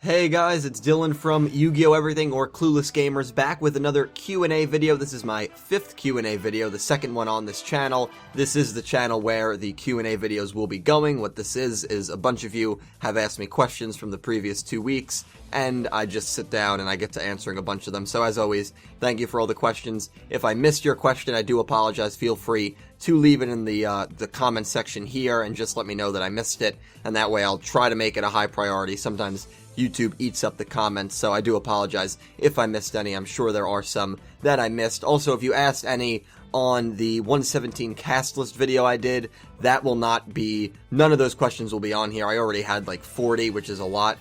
Hey guys, it's Dylan from Yu-Gi-Oh! Everything or Clueless Gamers back with another Q&A video. This is my 5th Q&A video, the second one on this channel. This is the channel where the Q&A videos will be going. What this is a bunch of you have asked me questions from the previous 2 weeks, and I just sit down and I get to answering a bunch of them. So as always, thank you for all the questions. If I missed your question, I do apologize. Feel free to leave it in the comment section here and just let me know that I missed it, and that way I'll try to make it a high priority. Sometimes YouTube eats up the comments, so I do apologize if I missed any. I'm sure there are some that I missed. Also, if you asked any on the 117 cast list video I did, that will not be, none of those questions will be on here. I already had like 40, which is a lot,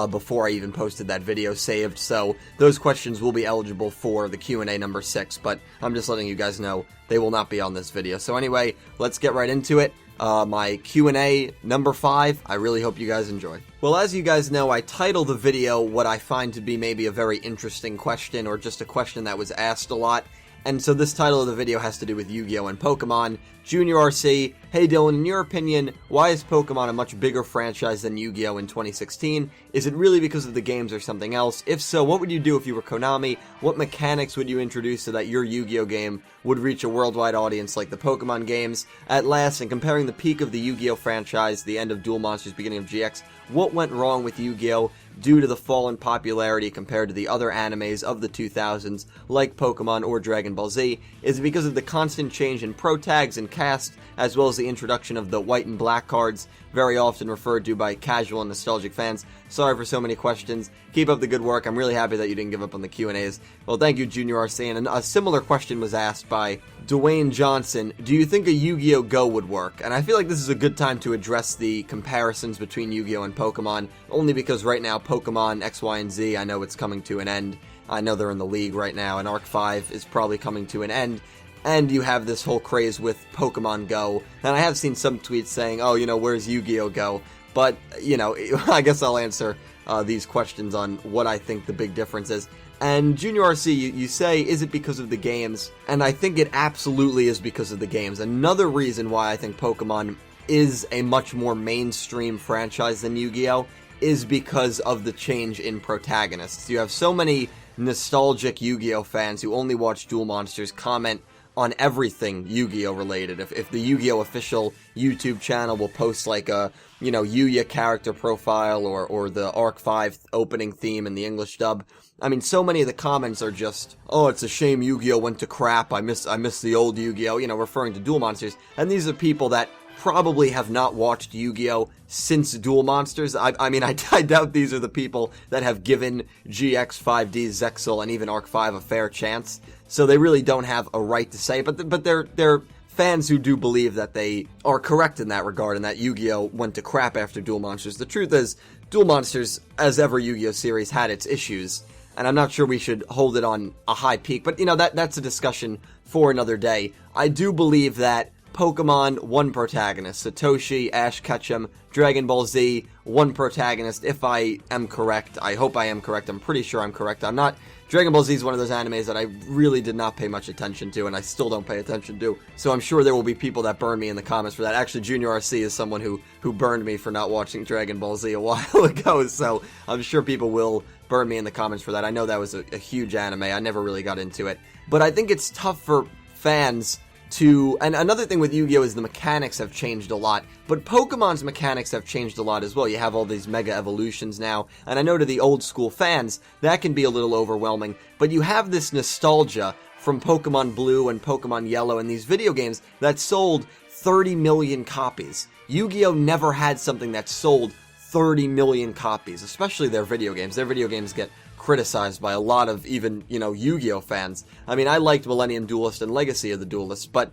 before I even posted that video saved, so those questions will be eligible for the Q&A number 6, but I'm just letting you guys know they will not be on this video. So anyway, let's get right into it. My Q&A number 5, I really hope you guys enjoy. Well, as you guys know, I titled the video what I find to be maybe a very interesting question, or just a question that was asked a lot, and so this title of the video has to do with Yu-Gi-Oh! And Pokemon. Junior RC, hey Dylan, in your opinion, why is Pokemon a much bigger franchise than Yu-Gi-Oh! In 2016? Is it really because of the games or something else? If so, what would you do if you were Konami? What mechanics would you introduce so that your Yu-Gi-Oh! Game would reach a worldwide audience like the Pokemon games? At last, in comparing the peak of the Yu-Gi-Oh! Franchise, the end of Duel Monsters, beginning of GX, what went wrong with Yu-Gi-Oh! Due to the fall in popularity compared to the other animes of the 2000s, like Pokemon or Dragon Ball Z? Is it because of the constant change in pro tags and cast, as well as the introduction of the white and black cards, very often referred to by casual and nostalgic fans? Sorry for so many questions. Keep up the good work. I'm really happy that you didn't give up on the Q&As. Well, thank you, Junior RC. And a similar question was asked by Dwayne Johnson. Do you think a Yu-Gi-Oh! Go would work? And I feel like this is a good time to address the comparisons between Yu-Gi-Oh! And Pokemon, only because right now Pokemon X, Y, and Z, I know it's coming to an end. I know they're in the league right now, and Arc 5 is probably coming to an end. And you have this whole craze with Pokemon Go. And I have seen some tweets saying, oh, you know, where's Yu-Gi-Oh! Go? But, you know, I guess I'll answer these questions on what I think the big difference is. And Junior RC, you say, is it because of the games? And I think it absolutely is because of the games. Another reason why I think Pokemon is a much more mainstream franchise than Yu-Gi-Oh! Is because of the change in protagonists. You have so many nostalgic Yu-Gi-Oh! Fans who only watch Duel Monsters comment on everything Yu-Gi-Oh! Related. If the Yu-Gi-Oh! Official YouTube channel will post like a, you know, Yuya character profile or the Arc 5 opening theme in the English dub, I mean, so many of the comments are just, oh, it's a shame Yu-Gi-Oh! Went to crap, I miss the old Yu-Gi-Oh!, you know, referring to Duel Monsters, and these are people that probably have not watched Yu-Gi-Oh! Since Duel Monsters. I mean, I doubt these are the people that have given GX, 5D, Zexal, and even Arc 5 a fair chance, so they really don't have a right to say, but they're fans who do believe that they are correct in that regard, and that Yu-Gi-Oh! Went to crap after Duel Monsters. The truth is, Duel Monsters, as ever Yu-Gi-Oh! Series, had its issues, and I'm not sure we should hold it on a high peak, but, you know, that's a discussion for another day. I do believe that Pokemon, one protagonist. Satoshi, Ash Ketchum, Dragon Ball Z, one protagonist. If I am correct, I hope I am correct. I'm pretty sure I'm correct. I'm not. Dragon Ball Z is one of those animes that I really did not pay much attention to, and I still don't pay attention to. So I'm sure there will be people that burn me in the comments for that. Actually, Junior RC is someone who burned me for not watching Dragon Ball Z a while ago, so I'm sure people will burn me in the comments for that. I know that was a huge anime. I never really got into it. But I think it's tough for fans and another thing with Yu-Gi-Oh! Is the mechanics have changed a lot, but Pokemon's mechanics have changed a lot as well. You have all these mega evolutions now, and I know to the old school fans, that can be a little overwhelming, but you have this nostalgia from Pokemon Blue and Pokemon Yellow and these video games that sold 30 million copies. Yu-Gi-Oh! Never had something that sold 30 million copies, especially their video games. Their video games get criticized by a lot of even, you know, Yu-Gi-Oh! Fans. I mean, I liked Millennium Duelist and Legacy of the Duelists, but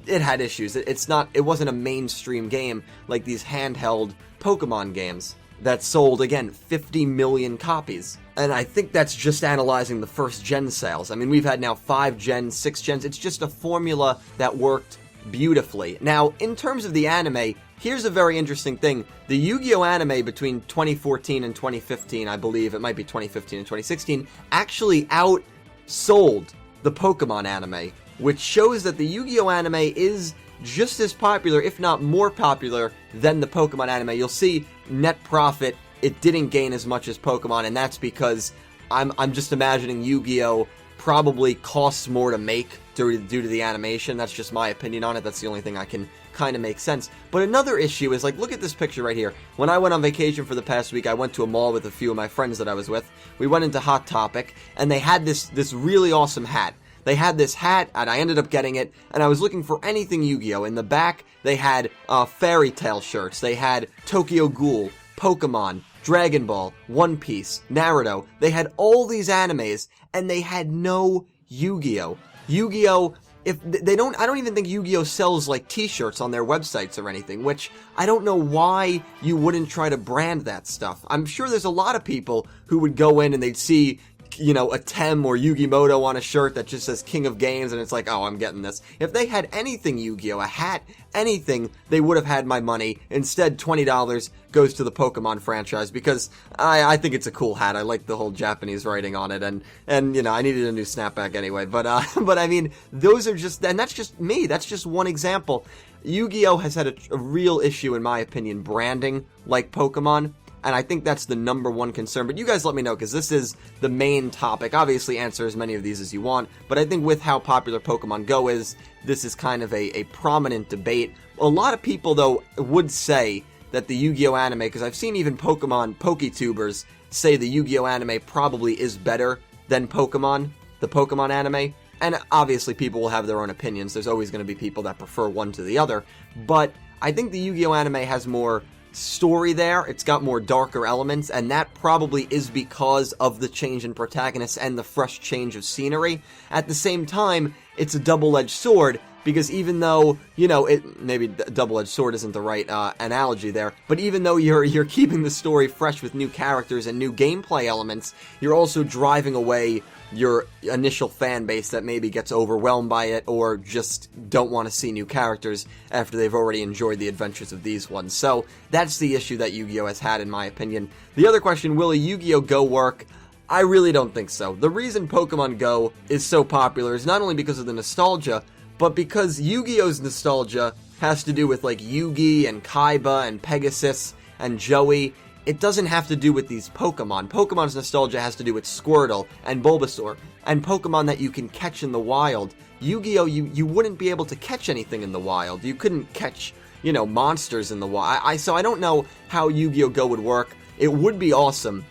it had issues. It wasn't a mainstream game like these handheld Pokemon games that sold, again, 50 million copies. And I think that's just analyzing the first gen sales. I mean, we've had now 5 gens, 6 gens. It's just a formula that worked beautifully. Now, in terms of the anime, here's a very interesting thing. The Yu-Gi-Oh! Anime between 2014 and 2015, I believe, it might be 2015 and 2016, actually outsold the Pokemon anime, which shows that the Yu-Gi-Oh! Anime is just as popular, if not more popular, than the Pokemon anime. You'll see net profit it didn't gain as much as Pokemon, and that's because I'm just imagining Yu-Gi-Oh! Probably costs more to make due to the animation. That's just my opinion on it. That's the only thing I can kind of make sense. But another issue is, like, look at this picture right here. When I went on vacation for the past week, I went to a mall with a few of my friends that I was with. We went into Hot Topic, and they had this really awesome hat. They had this hat, and I ended up getting it, and I was looking for anything Yu-Gi-Oh! In the back, they had Fairy Tail shirts. They had Tokyo Ghoul, Pokemon, Dragon Ball, One Piece, Naruto. They had all these animes, and they had no Yu-Gi-Oh! Yu-Gi-Oh! I don't even think Yu-Gi-Oh! Sells, like, t-shirts on their websites or anything, which I don't know why you wouldn't try to brand that stuff. I'm sure there's a lot of people who would go in and they'd see, you know, a Tem or Yu-Gi-Moto on a shirt that just says King of Games, and it's like, oh, I'm getting this. If they had anything Yu-Gi-Oh! A hat, anything, they would have had my money. Instead, $20 goes to the Pokemon franchise, because I think it's a cool hat. I like the whole Japanese writing on it, and you know, I needed a new snapback anyway, but I mean, those are just, and that's just me, that's just one example. Yu-Gi-Oh! Has had a real issue, in my opinion, branding like Pokemon, and I think that's the number one concern. But you guys let me know, because this is the main topic. Obviously, answer as many of these as you want, but I think with how popular Pokemon Go is, this is kind of a prominent debate. A lot of people, though, would say that the Yu-Gi-Oh! Anime, because I've seen even Pokemon PokeTubers say the Yu-Gi-Oh! Anime probably is better than Pokemon, the Pokemon anime. And obviously, people will have their own opinions. There's always going to be people that prefer one to the other. But I think the Yu-Gi-Oh! Anime has more story there, it's got more darker elements, and that probably is because of the change in protagonists and the fresh change of scenery. At the same time, it's a double-edged sword, because even though, you know, maybe double-edged sword isn't the right analogy there, but even though you're keeping the story fresh with new characters and new gameplay elements, you're also driving away your initial fan base that maybe gets overwhelmed by it or just don't want to see new characters after they've already enjoyed the adventures of these ones. So that's the issue that Yu-Gi-Oh! Has had, in my opinion. The other question, will a Yu-Gi-Oh! Go work? I really don't think so. The reason Pokemon Go is so popular is not only because of the nostalgia, but because Yu-Gi-Oh!'s nostalgia has to do with, like, Yugi and Kaiba and Pegasus and Joey. It doesn't have to do with these Pokemon. Pokemon's nostalgia has to do with Squirtle and Bulbasaur and Pokemon that you can catch in the wild. Yu-Gi-Oh! You wouldn't be able to catch anything in the wild. You couldn't catch, you know, monsters in the wild. So I don't know how Yu-Gi-Oh! Go would work. It would be awesome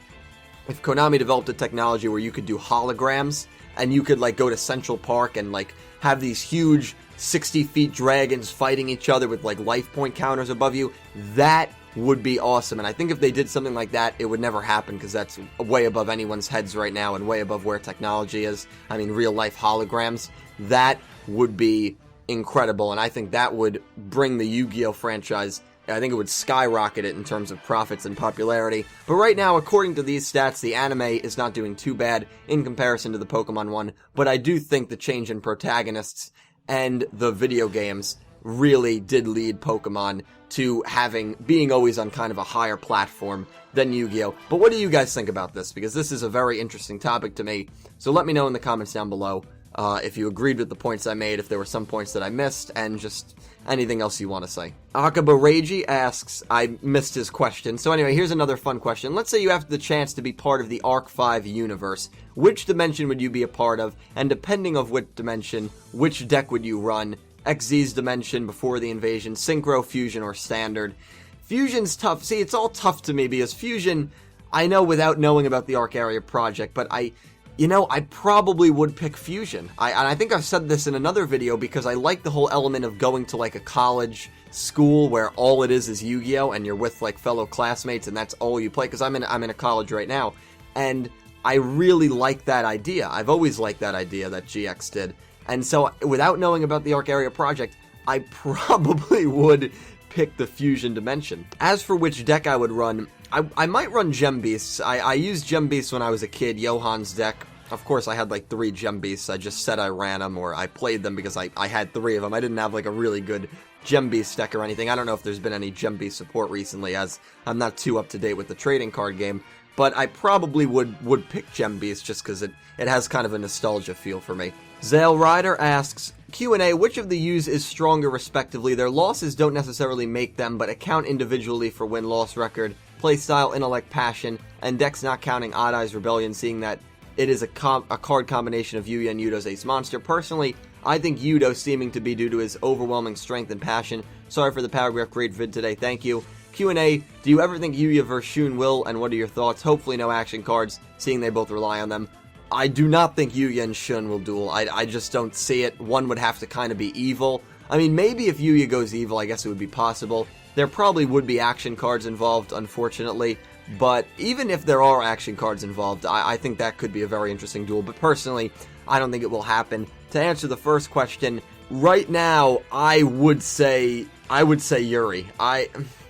if Konami developed a technology where you could do holograms and you could, like, go to Central Park and, like, have these huge 60-feet dragons fighting each other with, like, life point counters above you. That would be awesome, and I think if they did something like that, it would never happen, because that's way above anyone's heads right now and way above where technology is. I mean, real-life holograms. That would be incredible, and I think that would bring the Yu-Gi-Oh! Franchise, I think it would skyrocket it in terms of profits and popularity. But right now, according to these stats, the anime is not doing too bad in comparison to the Pokemon one, but I do think the change in protagonists and the video games really did lead Pokemon to being always on kind of a higher platform than Yu-Gi-Oh! But what do you guys think about this? Because this is a very interesting topic to me. So let me know in the comments down below if you agreed with the points I made, if there were some points that I missed, and just anything else you want to say. Akaba Reiji asks, I missed his question. So anyway, here's another fun question. Let's say you have the chance to be part of the Arc 5 universe. Which dimension would you be a part of? And depending on which dimension, which deck would you run? XZ's dimension, before the invasion, Synchro, Fusion, or Standard. Fusion's tough. See, it's all tough to me, because Fusion, I know without knowing about the Arc Area project, but I probably would pick Fusion. And I think I've said this in another video, because I like the whole element of going to, like, a college school where all it is Yu-Gi-Oh! And you're with, like, fellow classmates and that's all you play, because I'm in a college right now, and I really like that idea. I've always liked that idea that GX did. And so, without knowing about the Arc Area project, I probably would pick the Fusion dimension. As for which deck I would run, I might run Gem Beasts. I used Gem Beasts when I was a kid, Johan's deck. Of course, I had like 3 Gem Beasts. I just said I ran them, or I played them because I had 3 of them. I didn't have like a really good Gem Beast deck or anything. I don't know if there's been any Gem Beast support recently, as I'm not too up to date with the trading card game. But I probably would pick Gem Beast just because it has kind of a nostalgia feel for me. Zale Ryder asks, Q&A, which of the U's is stronger respectively? Their losses don't necessarily make them, but account individually for win-loss record, playstyle, intellect, passion, and dex not counting Odd Eyes Rebellion, seeing that it is a card combination of Yuya and Yudo's ace monster. Personally, I think Yudo seeming to be due to his overwhelming strength and passion. Sorry for the paragraph, great vid today, thank you. Q&A, do you ever think Yuya vs Shun will, and what are your thoughts? Hopefully no action cards, seeing they both rely on them. I do not think Yuya and Shun will duel. I just don't see it. One would have to kind of be evil. I mean, maybe if Yuya goes evil, I guess it would be possible. There probably would be action cards involved, unfortunately. But even if there are action cards involved, I think that could be a very interesting duel. But personally, I don't think it will happen. To answer the first question, right now, I would say Yuri.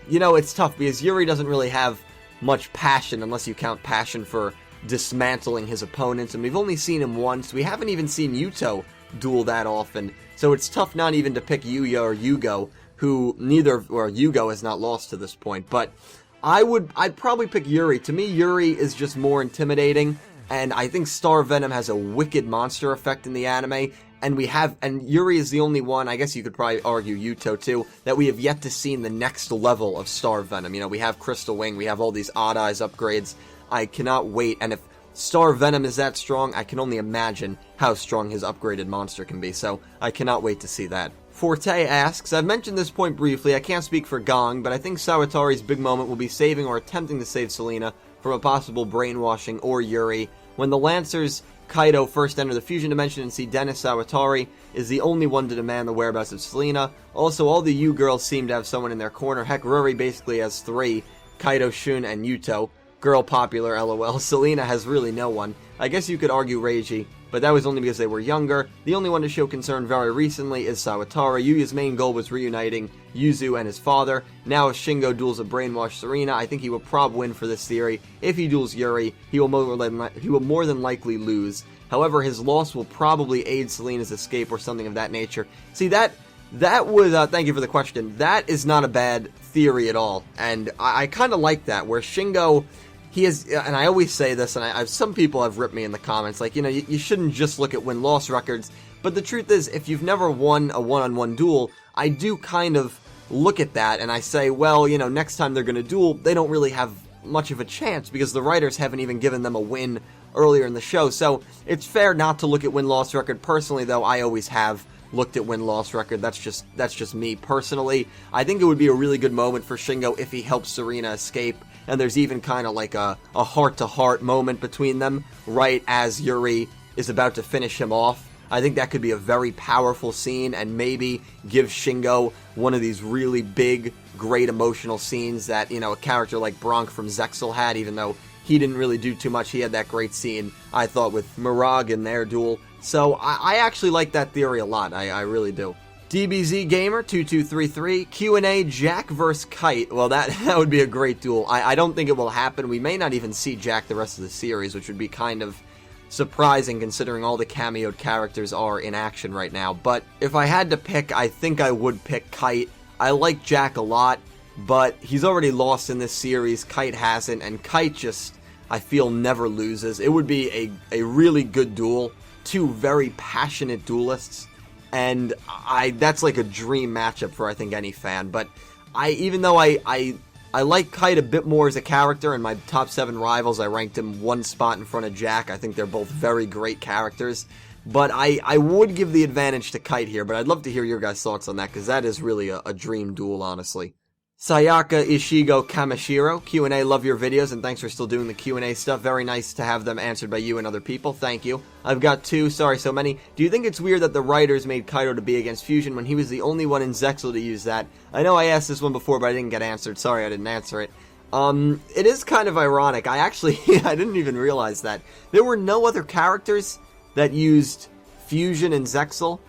You know, it's tough because Yuri doesn't really have much passion, unless you count passion for dismantling his opponents, and we've only seen him once. We haven't even seen Yuto duel that often, so it's tough not even to pick Yuya or Yugioh, who Yugioh has not lost to this point. But I'd probably pick Yuri. To me, Yuri is just more intimidating, and I think Star Venom has a wicked monster effect in the anime, and Yuri is the only one, I guess you could probably argue Yuto too, that we have yet to see the next level of Star Venom. You know, we have Crystal Wing, we have all these Odd Eyes upgrades. I cannot wait, and if Star Venom is that strong, I can only imagine how strong his upgraded monster can be, so I cannot wait to see that. Forte asks, I've mentioned this point briefly, I can't speak for Gong, but I think Sawatari's big moment will be saving or attempting to save Selena from a possible brainwashing or Yuri. When the Lancers Kaito first enter the fusion dimension and see Dennis, Sawatari is the only one to demand the whereabouts of Selena. Also, all the U girls seem to have someone in their corner. Heck, Ruri basically has 3, Kaito, Shun, and Yuto. Girl popular, lol. Selena has really no one. I guess you could argue Reiji, but that was only because they were younger. The only one to show concern very recently is Sawatari. Yuya's main goal was reuniting Yuzu and his father. Now if Shingo duels a brainwashed Serena, I think he will probably win for this theory. If he duels Yuri, he will more than likely lose. However, his loss will probably aid Selena's escape or something of that nature. See, that would, thank you for the question, that is not a bad theory at all. And I kind of like that, where Shingo, he is, and I always say this, and some people have ripped me in the comments, like, you know, you shouldn't just look at win-loss records, but the truth is, if you've never won a one-on-one duel, I do kind of look at that, and I say, well, you know, next time they're going to duel, they don't really have much of a chance, because the writers haven't even given them a win earlier in the show, so it's fair not to look at win-loss record. Personally, though, I always have looked at win-loss record. That's just me personally. I think it would be a really good moment for Shingo if he helps Serena escape, and there's even kind of like a heart-to-heart moment between them, right as Yuri is about to finish him off. I think that could be a very powerful scene, and maybe give Shingo one of these really big, great emotional scenes that, you know, a character like Bronk from Zexal had, even though he didn't really do too much. He had that great scene, I thought, with Mirage in their duel. So I actually like that theory a lot. I really do. DBZ Gamer 2233 Q&A Jack vs Kite. Well, that would be a great duel. I don't think it will happen. We may not even see Jack the rest of the series, which would be kind of surprising considering all the cameoed characters are in action right now. But if I had to pick, I think I would pick Kite. I like Jack a lot, but he's already lost in this series. Kite hasn't, and Kite just, I feel, never loses. It would be a really good duel. Two very passionate duelists, and that's like a dream matchup for, I think, any fan. But even though I like Kite a bit more as a character, in my top 7 rivals, I ranked him 1 spot in front of Jack. I think they're both very great characters, but I would give the advantage to Kite here. But I'd love to hear your guys' thoughts on that, because that is really a dream duel, honestly. Sayaka Ishigo Kamashiro, Q&A, love your videos, and thanks for still doing the Q&A stuff. Very nice to have them answered by you and other people. Thank you. I've got 2, sorry so many. Do you think it's weird that the writers made Kaito to be against Fusion when he was the only one in Zexal to use that? I know I asked this one before, but I didn't get answered. Sorry I didn't answer it. It is kind of ironic. I didn't even realize that. There were no other characters that used Fusion in Zexal.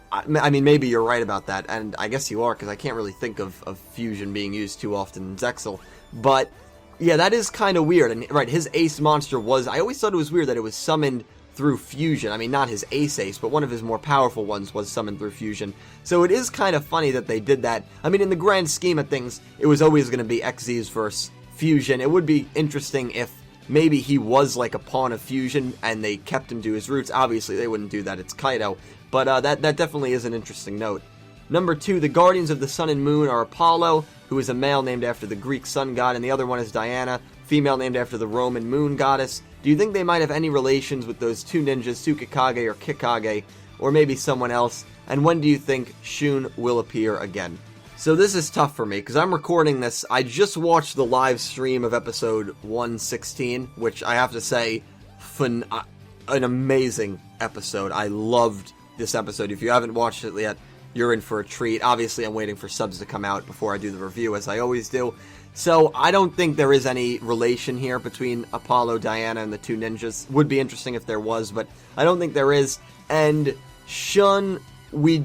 I mean, maybe you're right about that, and I guess you are, because I can't really think of Fusion being used too often in Zexal. But, yeah, that is kind of weird. And, right, his ace monster was, I always thought it was weird that it was summoned through Fusion. I mean, not his ace, but one of his more powerful ones was summoned through Fusion. So it is kind of funny that they did that. I mean, in the grand scheme of things, it was always going to be XZs versus Fusion. It would be interesting if maybe he was like a pawn of Fusion and they kept him to his roots. Obviously, they wouldn't do that. It's Kaito. But that definitely is an interesting note. Number 2, the Guardians of the Sun and Moon are Apollo, who is a male named after the Greek sun god, and the other one is Diana, female named after the Roman moon goddess. Do you think they might have any relations with those two ninjas, Tsukikage or Kikage, or maybe someone else? And when do you think Shun will appear again? So this is tough for me, because I'm recording this. I just watched the live stream of episode 116, which I have to say, an amazing episode. I loved this episode. If you haven't watched it yet, you're in for a treat. Obviously, I'm waiting for subs to come out before I do the review, as I always do. So I don't think there is any relation here between Apollo, Diana, and the two ninjas. Would be interesting if there was, but I don't think there is. And Shun,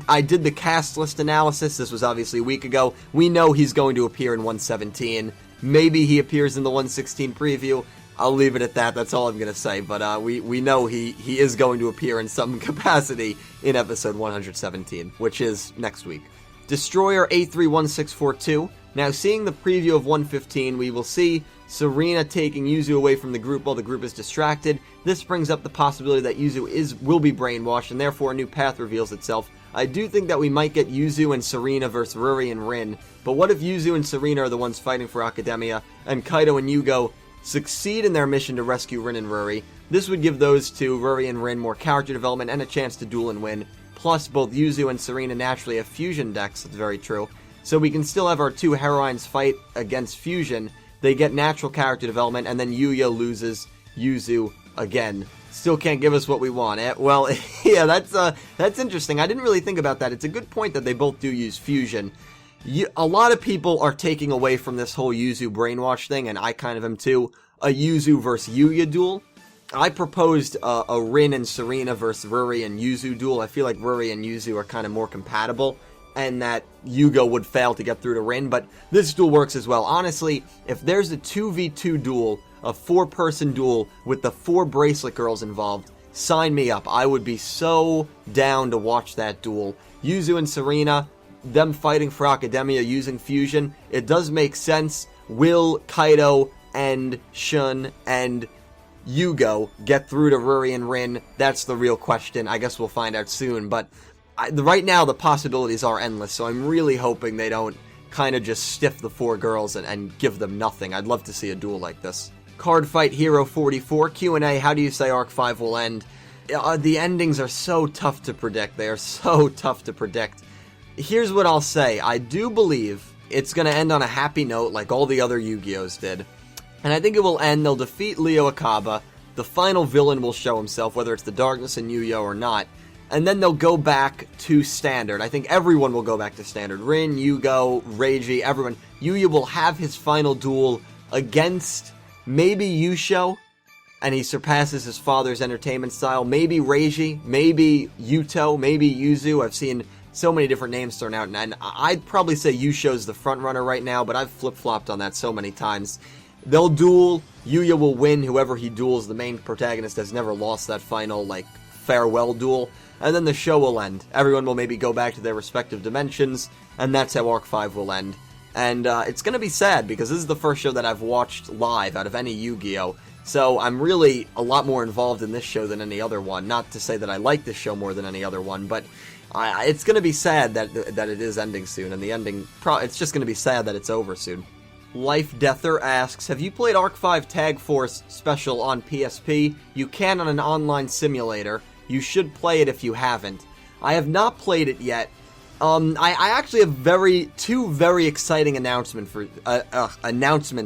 I did the cast list analysis. This was obviously a week ago. We know he's going to appear in 117. Maybe he appears in the 116 preview. I'll leave it at that. That's all I'm going to say. But we know he is going to appear in some capacity in episode 117, which is next week. Destroyer 831642. Now, seeing the preview of 115, we will see Serena taking Yuzu away from the group while the group is distracted. This brings up the possibility that Yuzu will be brainwashed, and therefore a new path reveals itself. I do think that we might get Yuzu and Serena versus Ruri and Rin, but what if Yuzu and Serena are the ones fighting for Academia, and Kaito and Yugioh succeed in their mission to rescue Rin and Ruri? This would give those two, Ruri and Rin, more character development and a chance to duel and win. Plus, both Yuzu and Serena naturally have fusion decks, that's very true. So we can still have our two heroines fight against fusion. They get natural character development, and then Yugioh loses Yuzu again. Still can't give us what we want. Well, yeah, that's interesting. I didn't really think about that. It's a good point that they both do use fusion. A lot of people are taking away from this whole Yuzu brainwash thing, and I kind of am too, a Yuzu versus Yugioh duel. I proposed a Rin and Serena versus Ruri and Yuzu duel. I feel like Ruri and Yuzu are kind of more compatible, and that Yugioh would fail to get through to Rin, but this duel works as well. Honestly, if there's a 2v2 duel, a 4-person duel with the 4 bracelet girls involved, sign me up. I would be so down to watch that duel. Yuzu and Serena, them fighting for Academia using fusion, it does make sense. Will Kaito and Shun and Yugioh get through to Ruri and Rin? That's the real question. I guess we'll find out soon, but right now the possibilities are endless, so I'm really hoping they don't kind of just stiff the 4 girls and give them nothing. I'd love to see a duel like this. Card Fight Hero 44, Q&A, how do you say Arc 5 will end? The endings are so tough to predict. They are so tough to predict. Here's what I'll say. I do believe it's going to end on a happy note like all the other Yu-Gi-Ohs did. And I think it will end, they'll defeat Leo Akaba, the final villain will show himself, whether it's the Darkness and Yugioh or not, and then they'll go back to Standard. I think everyone will go back to Standard. Rin, Yugioh, Reiji, everyone. Yugioh will have his final duel against maybe Yusho, and he surpasses his father's entertainment style. Maybe Reiji, maybe Yuto, maybe Yuzu. I've seen so many different names thrown out, and I'd probably say Yusho's the front runner right now, but I've flip-flopped on that so many times. They'll duel, Yugioh will win, whoever he duels, the main protagonist has never lost that final, farewell duel, and then the show will end. Everyone will maybe go back to their respective dimensions, and that's how Arc 5 will end. And it's gonna be sad, because this is the first show that I've watched live out of any Yu-Gi-Oh! So I'm really a lot more involved in this show than any other one. Not to say that I like this show more than any other one, but it's gonna be sad that it is ending soon, and the ending, it's just gonna be sad that it's over soon. Life Deather asks, have you played Arc 5 Tag Force Special on PSP? You can on an online simulator. You should play it if you haven't. I have not played it yet. I actually have two very exciting announcements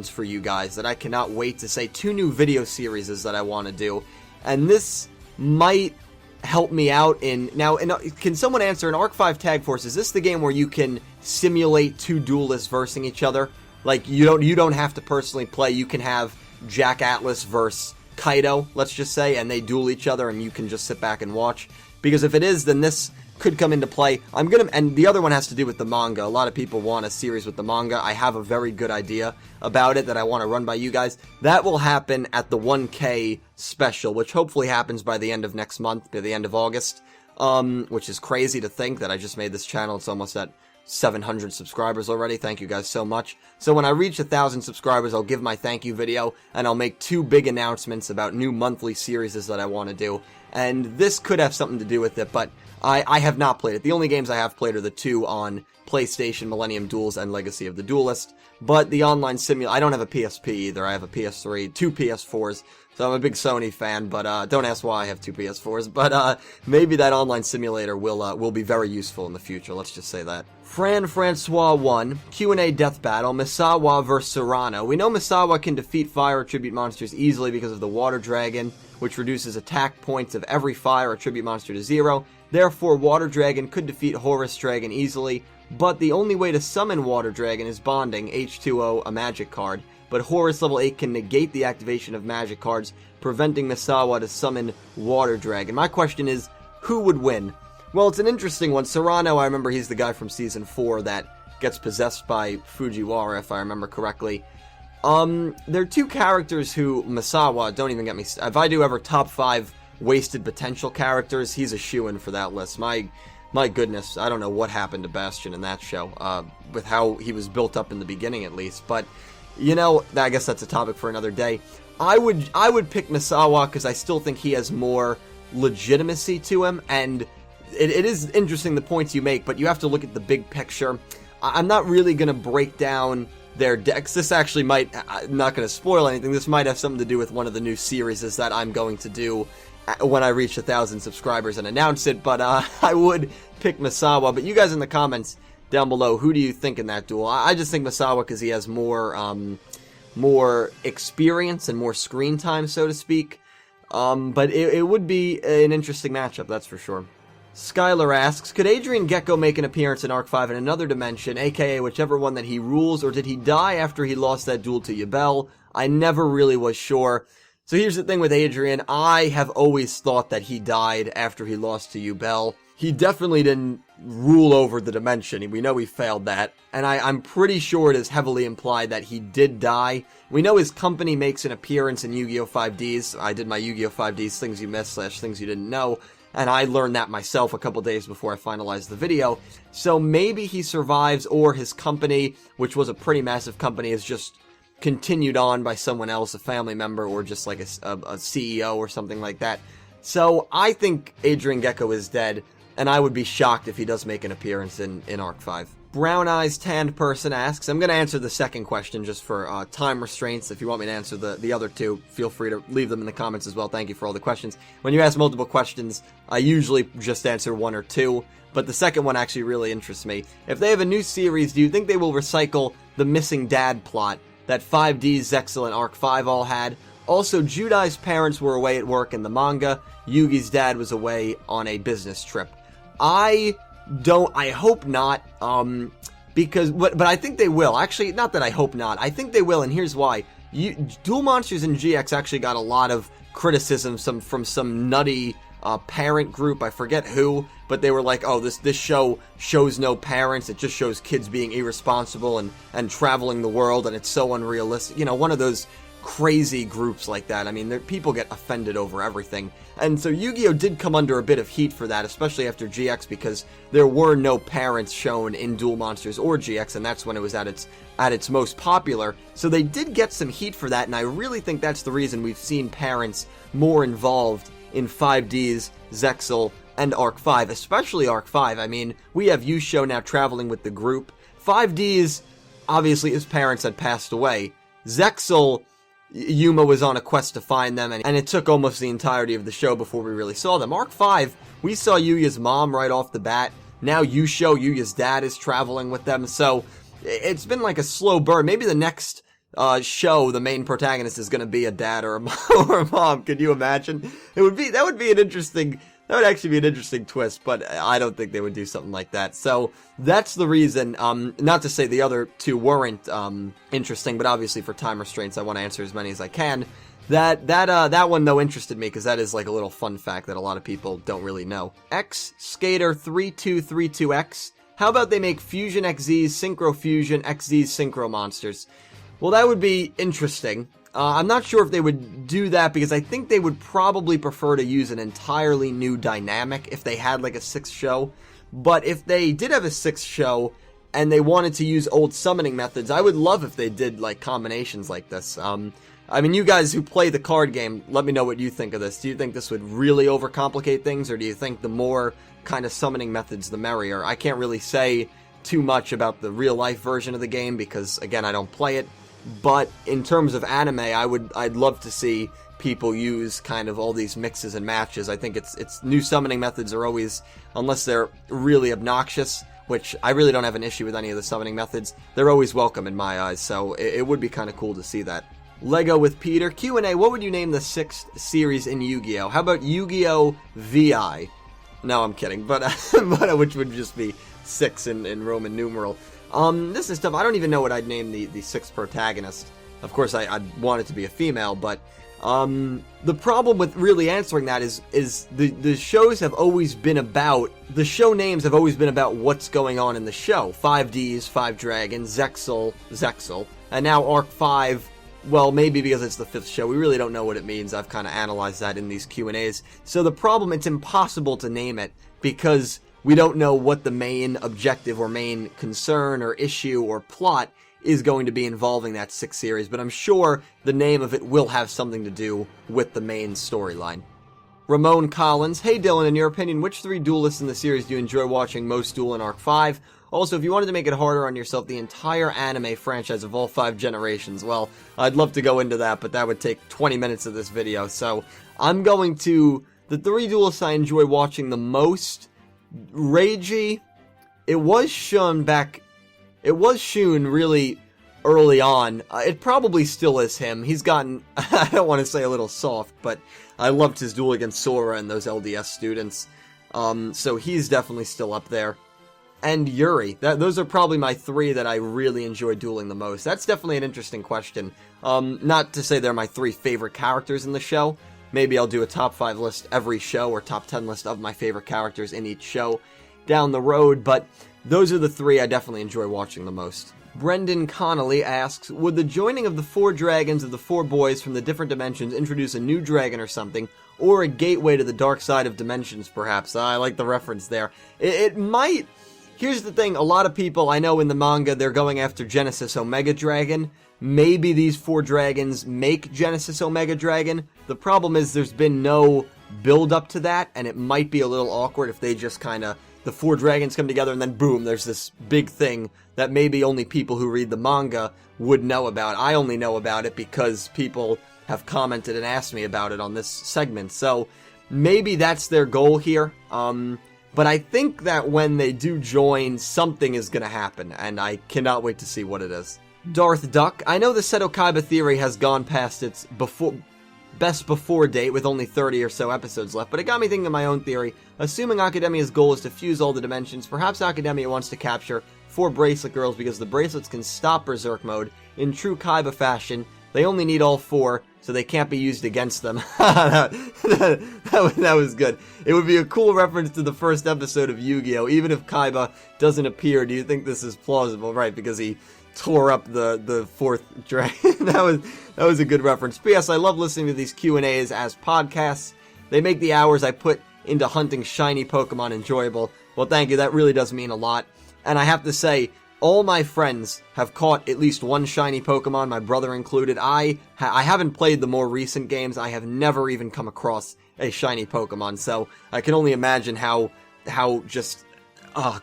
for you guys that I cannot wait to say. 2 new video series that I want to do. And this might help me out in... Now, can someone answer, in Arc 5 Tag Force, is this the game where you can simulate 2 duelists versing each other? Like, you don't have to personally play. You can have Jack Atlas versus Kaito, let's just say, and they duel each other, and you can just sit back and watch. Because if it is, then this could come into play. And the other one has to do with the manga. A lot of people want a series with the manga. I have a very good idea about it that I want to run by you guys. That will happen at the 1K special, which hopefully happens by the end of next month, by the end of August. Which is crazy to think that I just made this channel. It's almost at 700 subscribers already. Thank you guys so much. So when I reach 1,000 subscribers, I'll give my thank you video, and I'll make 2 big announcements about new monthly series that I want to do. and this could have something to do with it, but I have not played it. The only games I have played are the two on PlayStation, Millennium Duels, and Legacy of the Duelist. But the online simulator, I don't have a PSP either. I have a PS3, two PS4s, so I'm a big Sony fan, but don't ask why I have two PS4s. But maybe that online simulator will be very useful in the future, let's just say that. Francois 1, Q&A Death Battle, Misawa vs Serrano. We know Misawa can defeat fire attribute monsters easily because of the Water Dragon, which reduces attack points of every fire attribute monster to 0. Therefore, Water Dragon could defeat Horus Dragon easily, but the only way to summon Water Dragon is bonding H2O, a magic card. But Horus level 8 can negate the activation of magic cards, preventing Misawa to summon Water Dragon. My question is, who would win? Well, it's an interesting one. Serrano, I remember he's the guy from Season 4 that gets possessed by Fujiwara, if I remember correctly. There are two characters who, Misawa, don't even get me... If I do ever top 5 wasted potential characters, he's a shoo-in for that list. My goodness, I don't know what happened to Bastion in that show, with how he was built up in the beginning at least, but, you know, I guess that's a topic for another day. I would pick Misawa because I still think he has more legitimacy to him, and it is interesting the points you make, but you have to look at the big picture. I'm not really going to break down their decks. This actually might, I'm not going to spoil anything, this might have something to do with one of the new series that I'm going to do when I reach 1,000 subscribers and announce it, but I would pick Misawa. But you guys in the comments down below, who do you think in that duel? I just think Misawa because he has more experience and more screen time, so to speak. But it would be an interesting matchup, that's for sure. Skylar asks, could Adrian Gecko make an appearance in Arc 5 in another dimension, aka whichever one that he rules, or did he die after he lost that duel to Yubel? I never really was sure. So here's the thing with Adrian, I have always thought that he died after he lost to Yubel. He definitely didn't rule over the dimension, we know he failed that, and I'm pretty sure it is heavily implied that he did die. We know his company makes an appearance in Yu-Gi-Oh! 5Ds, I did my Yu-Gi-Oh! 5Ds Things You Missed / Things You Didn't Know, and I learned that myself a couple days before I finalized the video, so maybe he survives, or his company, which was a pretty massive company, is just continued on by someone else, a family member, or just like a CEO or something like that. So I think Adrian Gecko is dead, and I would be shocked if he does make an appearance in Arc 5. Brown Eyes Tanned Person asks, I'm going to answer the second question just for time restraints. If you want me to answer the other two, feel free to leave them in the comments as well. Thank you for all the questions. When you ask multiple questions, I usually just answer one or two, but the second one actually really interests me. If they have a new series, do you think they will recycle the missing dad plot that 5Ds, Zexal, and Arc 5 all had? Also, Judai's parents were away at work in the manga. Yugi's dad was away on a business trip. I hope not, but I think they will. Actually, not that I hope not. I think they will, and here's why. Duel Monsters and GX actually got a lot of criticism from some nutty parent group, I forget who, but they were like, oh, this show shows no parents, it just shows kids being irresponsible and traveling the world, and it's so unrealistic. You know, one of those crazy groups like that. I mean, people get offended over everything. And so Yu-Gi-Oh! Did come under a bit of heat for that, especially after GX, because there were no parents shown in Duel Monsters or GX, and that's when it was at its most popular. So they did get some heat for that, and I really think that's the reason we've seen parents more involved in 5Ds, Zexal, and Arc 5, especially Arc 5. I mean, we have Yugioh now traveling with the group. 5Ds, obviously his parents had passed away. Zexal, Yuma was on a quest to find them, and it took almost the entirety of the show before we really saw them. Arc 5, we saw Yuya's mom right off the bat. Now Yugioh, Yuya's dad, is traveling with them, so it's been like a slow burn. Maybe the next show, the main protagonist is going to be a dad or a mom. Could you imagine? That would actually be an interesting twist, but I don't think they would do something like that. So that's the reason, not to say the other two weren't interesting, but obviously for time restraints, I want to answer as many as I can. That one though interested me because that is like a little fun fact that a lot of people don't really know. X Skater 3232X. How about they make Fusion XZs, Synchro Fusion, XZs, Synchro Monsters? Well, that would be interesting. I'm not sure if they would do that because I think they would probably prefer to use an entirely new dynamic if they had like a 6th show. But if they did have a 6th show and they wanted to use old summoning methods, I would love if they did like combinations like this. I mean, you guys who play the card game, let me know what you think of this. Do you think this would really overcomplicate things, or do you think the more kind of summoning methods, the merrier? I can't really say too much about the real-life version of the game because, again, I don't play it. But in terms of anime, I'd love to see people use kind of all these mixes and matches. I think it's new summoning methods are always, unless they're really obnoxious, which I really don't have an issue with any of the summoning methods, they're always welcome in my eyes, so it would be kind of cool to see that. Lego with Peter, Q&A, what would you name the 6th series in Yu-Gi-Oh? How about Yu-Gi-Oh! VI? No, I'm kidding, but which would just be 6 in Roman numeral. This is tough. I don't even know what I'd name the 6th protagonist. Of course, I'd want it to be a female, but the problem with really answering that is the shows have always been about, the show names have always been about what's going on in the show. 5Ds, 5 Dragons, Zexal, and now Arc 5, well, maybe because it's the 5th show, we really don't know what it means. I've kind of analyzed that in these Q&As. So the problem, it's impossible to name it, because we don't know what the main objective or main concern or issue or plot is going to be involving that 6th series, but I'm sure the name of it will have something to do with the main storyline. Ramon Collins, hey Dylan, in your opinion, which 3 duelists in the series do you enjoy watching most duel in Arc 5? Also, if you wanted to make it harder on yourself, the entire anime franchise of all 5 generations, well, I'd love to go into that, but that would take 20 minutes of this video, so I'm going to, the 3 duelists I enjoy watching the most, Reiji, it was Shun really early on. It probably still is him. He's gotten, I don't want to say a little soft, but I loved his duel against Sora and those LDS students. So he's definitely still up there. And Yuri. Those are probably my 3 that I really enjoy dueling the most. That's definitely an interesting question. Not to say they're my 3 favorite characters in the show. Maybe I'll do a top 5 list every show, or top 10 list of my favorite characters in each show down the road, but those are the 3 I definitely enjoy watching the most. Brendan Connolly asks, would the joining of the 4 dragons of the 4 boys from the different dimensions introduce a new dragon or something, or a gateway to the dark side of dimensions, perhaps? I like the reference there. It might. Here's the thing, a lot of people, I know in the manga, they're going after Genesis Omega Dragon. Maybe these 4 dragons make Genesis Omega Dragon. The problem is there's been no build up to that, and it might be a little awkward if they just kind of, the 4 dragons come together and then boom, there's this big thing that maybe only people who read the manga would know about. I only know about it because people have commented and asked me about it on this segment, so maybe that's their goal here. But I think that when they do join, something is going to happen, and I cannot wait to see what it is. Darth Duck, I know the Seto Kaiba theory has gone past its best before date with only 30 or so episodes left, but it got me thinking of my own theory. Assuming Academia's goal is to fuse all the dimensions, perhaps Academia wants to capture 4 bracelet girls because the bracelets can stop Berserk mode. In true Kaiba fashion, they only need all 4, so they can't be used against them. that was good. It would be a cool reference to the first episode of Yu-Gi-Oh! Even if Kaiba doesn't appear, do you think this is plausible? Right, because he tore up the 4th dragon. that was a good reference. P.S. I love listening to these Q&As as podcasts. They make the hours I put into hunting shiny Pokemon enjoyable. Well, thank you. That really does mean a lot. And I have to say, all my friends have caught at least one shiny Pokemon, my brother included. I haven't played the more recent games. I have never even come across a shiny Pokemon, so I can only imagine how just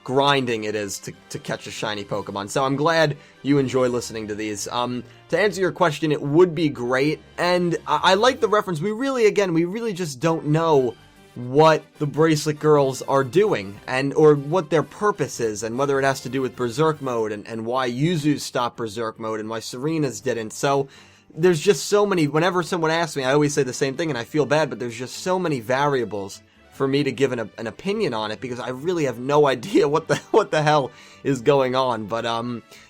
grinding it is to catch a shiny Pokemon. So I'm glad you enjoy listening to these. To answer your question, it would be great, and I like the reference. We really just don't know what the Bracelet Girls are doing, or what their purpose is, and whether it has to do with Berserk mode, and why Yuzu's stopped Berserk mode, and why Serena's didn't. So there's just so many. Whenever someone asks me, I always say the same thing, and I feel bad, but there's just so many variables for me to give an opinion on it, because I really have no idea what the hell is going on. But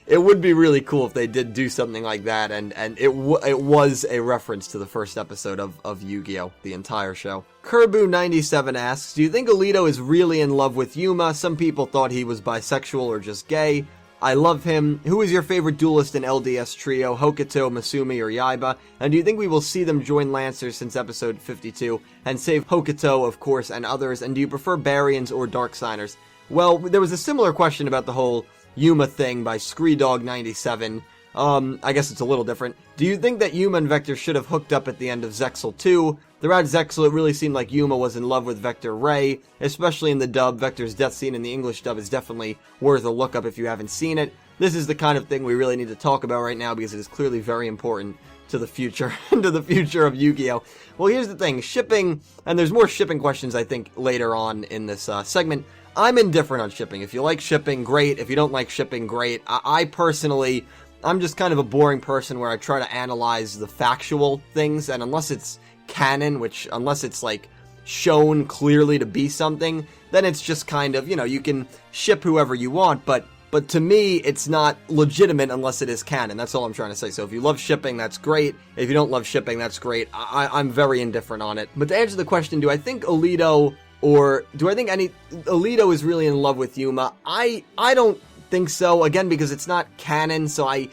it would be really cool if they did do something like that, and it was a reference to the first episode of Yu-Gi-Oh! The entire show. Kerbu97 asks, do you think Alito is really in love with Yuma? Some people thought he was bisexual or just gay. I love him. Who is your favorite duelist in LDS trio? Hokuto, Masumi, or Yaiba? And do you think we will see them join Lancers since episode 52 and save Hokuto, of course, and others? And do you prefer Baryons or Dark Signers? Well, there was a similar question about the whole Yuma thing by ScreeDog97. I guess it's a little different. Do you think that Yuma and Vector should have hooked up at the end of Zexal 2? Throughout Zexal, it really seemed like Yuma was in love with Vector Ray, especially in the dub. Vector's death scene in the English dub is definitely worth a look up if you haven't seen it. This is the kind of thing we really need to talk about right now because it is clearly very important to the future, to the future of Yu-Gi-Oh! Well, here's the thing, shipping, and there's more shipping questions, I think, later on in this segment. I'm indifferent on shipping. If you like shipping, great. If you don't like shipping, great. I personally, I'm just kind of a boring person where I try to analyze the factual things, and unless it's canon, which, unless it's, like, shown clearly to be something, then it's just kind of, you know, you can ship whoever you want, but to me, it's not legitimate unless it is canon. That's all I'm trying to say. So if you love shipping, that's great. If you don't love shipping, that's great. I'm very indifferent on it. But to answer the question, do I think Alito, or do I think Alito is really in love with Yuma? I don't think so, again, because it's not canon, so I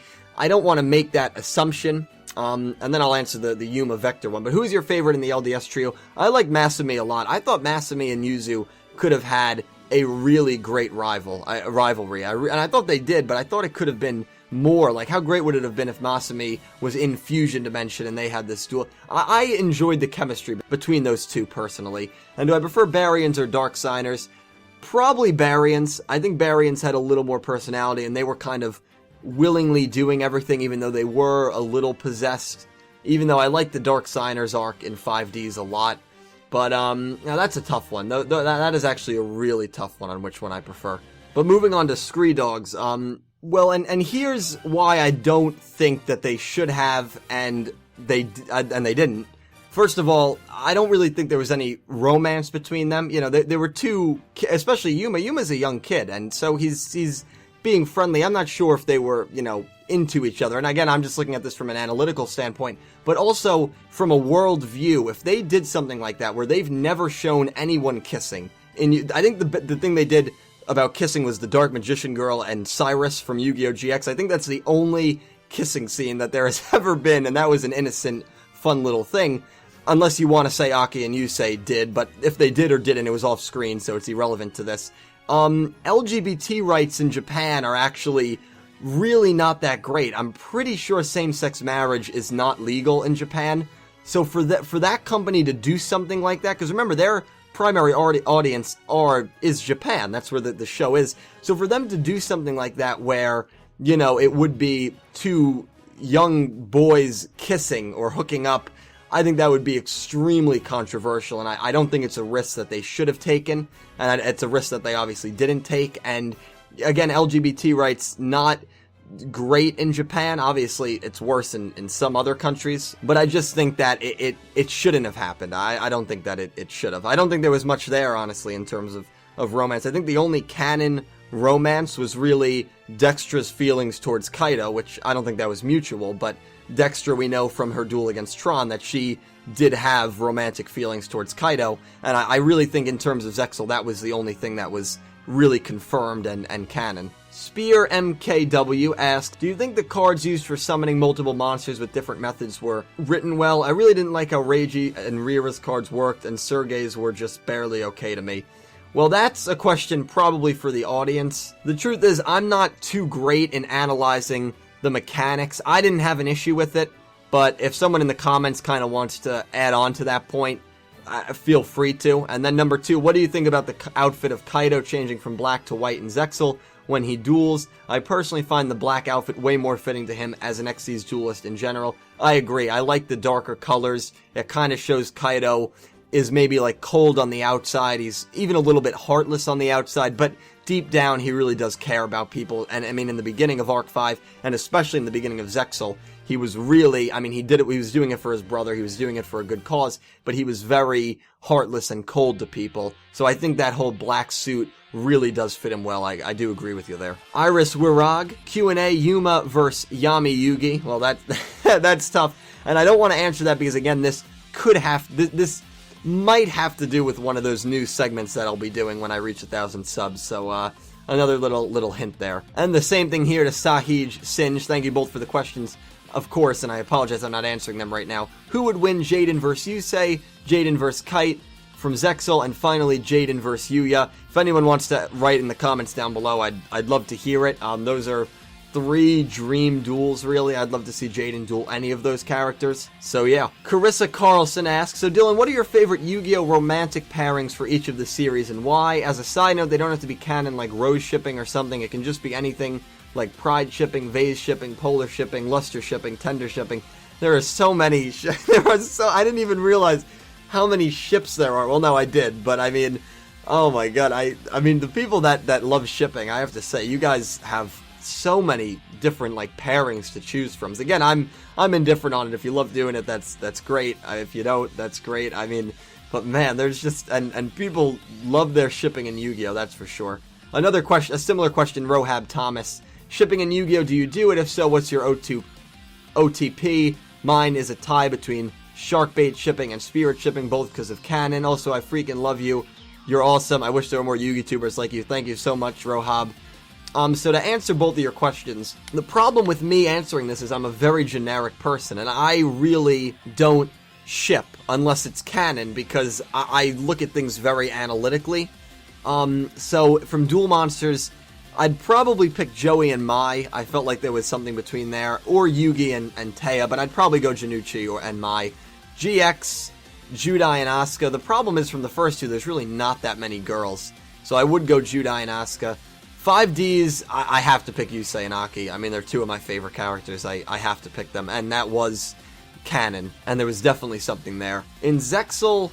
don't want to make that assumption. And then I'll answer the Yuma Vector one. But who's your favorite in the LDS trio? I like Masumi a lot. I thought Masumi and Yuzu could have had a really great rivalry. And I thought they did, but I thought it could have been more. Like, how great would it have been if Masumi was in Fusion Dimension and they had this duel? I enjoyed the chemistry between those two, personally. And do I prefer Baryons or Dark Signers? Probably Baryons. I think Baryons had a little more personality, and they were kind of willingly doing everything, even though they were a little possessed. Even though I like the Dark Signers arc in 5Ds a lot. But, now that's a tough one. That is actually a really tough one on which one I prefer. But moving on to Scree Dogs, well, and here's why I don't think that they should have, and they didn't. First of all, I don't really think there was any romance between them. You know, there were two, especially Yuma. Yuma's a young kid, and so he's being friendly. I'm not sure if they were, you know, into each other. And again, I'm just looking at this from an analytical standpoint, but also from a world view. If they did something like that, where they've never shown anyone kissing, and I think the thing they did about kissing was the Dark Magician Girl and Cyrus from Yu-Gi-Oh! GX. I think that's the only kissing scene that there has ever been, and that was an innocent, fun little thing. Unless you want to say Aki and Yusei did, but if they did or didn't, it was off screen, so it's irrelevant to this. LGBT rights in Japan are actually really not that great. I'm pretty sure same-sex marriage is not legal in Japan. So for that company to do something like that, because remember, their primary audience is Japan. That's where the show is. So for them to do something like that where, you know, it would be two young boys kissing or hooking up, I think that would be extremely controversial, and I don't think it's a risk that they should have taken, and it's a risk that they obviously didn't take. And again, LGBT rights, not great in Japan. Obviously, it's worse in some other countries, but I just think that it shouldn't have happened. I don't think that it should have. I don't think there was much there, honestly, in terms of romance. I think the only canon romance was really Dextra's feelings towards Kaito, which I don't think that was mutual, but Dextra, we know from her duel against Tron that she did have romantic feelings towards Kaito, and I really think in terms of Zexal, that was the only thing that was really confirmed and canon. Spear MKW asked, do you think the cards used for summoning multiple monsters with different methods were written well? I really didn't like how Reiji and Rira's cards worked, and Sergei's were just barely okay to me. Well, that's a question probably for the audience. The truth is, I'm not too great in analyzing the mechanics. I didn't have an issue with it, but if someone in the comments kind of wants to add on to that point, feel free to. And then number two, what do you think about the outfit of Kaito changing from black to white in Zexal when he duels? I personally find the black outfit way more fitting to him as an Xyz duelist in general. I agree. I like the darker colors. It kind of shows Kaito is maybe like cold on the outside. He's even a little bit heartless on the outside, but deep down he really does care about people. And I mean, in the beginning of Arc 5, and especially in the beginning of Zexal, he was really, I mean, he was doing it for his brother, he was doing it for a good cause, but he was very heartless and cold to people. So I think that whole black suit really does fit him well. I do agree with you there. Iris Wirag, Q&A, Yuma versus Yami Yugi. Well, that's tough. And I don't want to answer that because, again, this might have to do with one of those new segments that I'll be doing when I reach 1,000 subs, so another little hint there. And the same thing here to Sahij Singe. Thank you both for the questions, of course, and I apologize I'm not answering them right now. Who would win, Jaden versus Yusei, Jaden versus Kite from Zexal, and finally Jaden versus Yuya? If anyone wants to write in the comments down below, I'd love to hear it. Those are 3 dream duels, really. I'd love to see Jaden duel any of those characters. So yeah. Carissa Carlson asks, so Dylan, what are your favorite Yu-Gi-Oh! Romantic pairings for each of the series and why? As a side note, they don't have to be canon like rose shipping or something. It can just be anything like pride shipping, vase shipping, polar shipping, luster shipping, tender shipping. There are so many. I didn't even realize how many ships there are. Well, no, I did, but I mean, oh my god. I mean, the people that love shipping, I have to say, you guys have so many different like pairings to choose from. So again, I'm indifferent on it. If you love doing it, that's great. If you don't, that's great. I mean, but man, there's just and people love their shipping in Yu-Gi-Oh, that's for sure. Another question, a similar question, Rohab Thomas. Shipping in Yu-Gi-Oh, do you do it? If so, what's your OTP? Mine is a tie between Sharkbait shipping and Spirit shipping, both because of canon. Also, I freaking love you. You're awesome. I wish there were more Yu-Gi-Tubers like you. Thank you so much, Rohab. So to answer both of your questions, the problem with me answering this is I'm a very generic person, and I really don't ship unless it's canon, because I look at things very analytically. So from Duel Monsters, I'd probably pick Joey and Mai. I felt like there was something between there, or Yugi and Taya, but I'd probably go Janucci and Mai. GX, Judai and Asuka. The problem is from the first two, there's really not that many girls, so I would go Judai and Asuka. 5Ds, I have to pick Yusei and Aki. I mean, they're two of my favorite characters. I have to pick them, and that was canon, and there was definitely something there. In Zexal,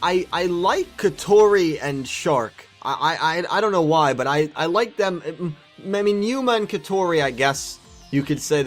I like Katori and Shark. I don't know why, but I like them. I mean, Yuma and Katori, I guess you could say